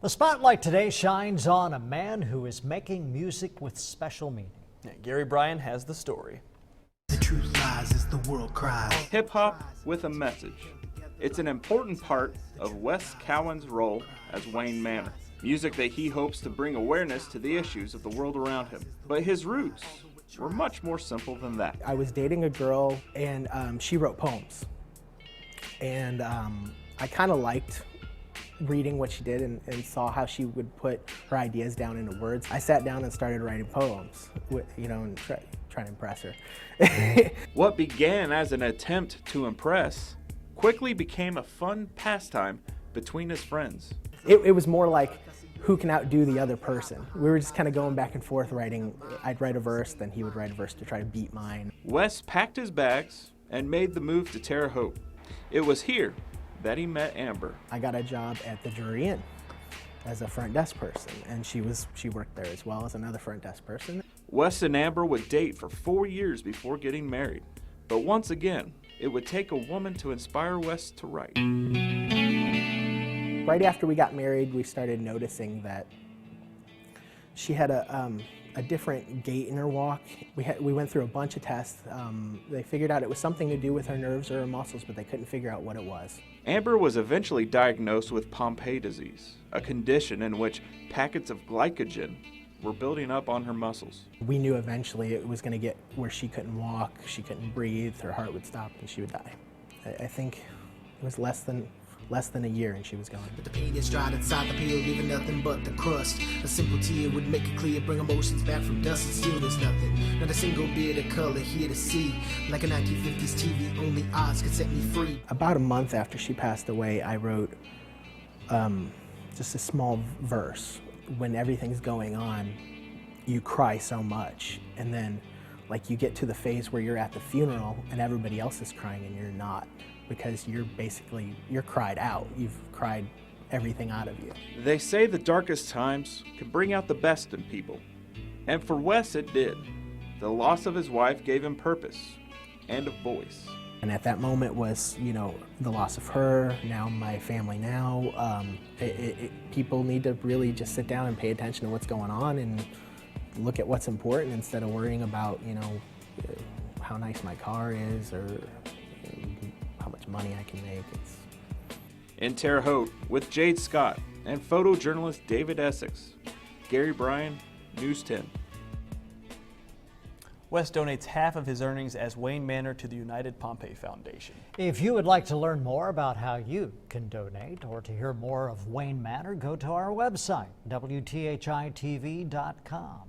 The spotlight today shines on a man who is making music with special meaning. Gary Bryan has the story. The truth lies as the world cries. Hip-hop with a message. It's an important part of Wes Cowan's role as Wayne Manor. Music that he hopes to bring awareness to the issues of the world around him. But his roots were much more simple than that. I was dating a girl and she wrote poems. And I kind of liked reading what she did and saw how she would put her ideas down into words. I sat down and started writing poems, and trying to impress her. What began as an attempt to impress quickly became a fun pastime between his friends. It was more like who can outdo the other person. We were just kind of going back and forth writing. I'd write a verse, then he would write a verse to try to beat mine. Wes packed his bags and made the move to Terre Haute. It was here that he met Amber. I got a job at the Drury Inn as a front desk person, and she worked there as well as another front desk person. Wes and Amber would date for 4 years before getting married. But once again, it would take a woman to inspire Wes to write. Right after we got married, we started noticing that she had a different gait in her walk. We went through a bunch of tests. They figured out it was something to do with her nerves or her muscles, but they couldn't figure out what it was. Amber was eventually diagnosed with Pompe disease, a condition in which packets of glycogen were building up on her muscles. We knew eventually it was going to get where she couldn't walk, she couldn't breathe, her heart would stop, and she would die. I think it was less than a year and she was gone. But the pain is dried inside the peel, leaving nothing but the crust. A simple tear would make it clear, bring emotions back from dust, and still there's nothing. Not a single bit of color here to see. Like a 1950s TV, only odds could set me free. About a month after she passed away, I wrote just a small verse. When everything's going on, you cry so much, and then like you get to the phase where you're at the funeral and everybody else is crying and you're not, because you're cried out. You've cried everything out of you. They say the darkest times can bring out the best in people. And for Wes, it did. The loss of his wife gave him purpose and a voice. And at that moment was, the loss of her, now my family now. People need to really just sit down and pay attention to what's going on and look at what's important instead of worrying about, how nice my car is or how much money I can make. In Terre Haute, with Jade Scott and photojournalist David Essex, Gary Bryan, News 10. Wes donates half of his earnings as Wayne Manor to the United Pompe Foundation. If you would like to learn more about how you can donate or to hear more of Wayne Manor, go to our website, WTHI-TV.com.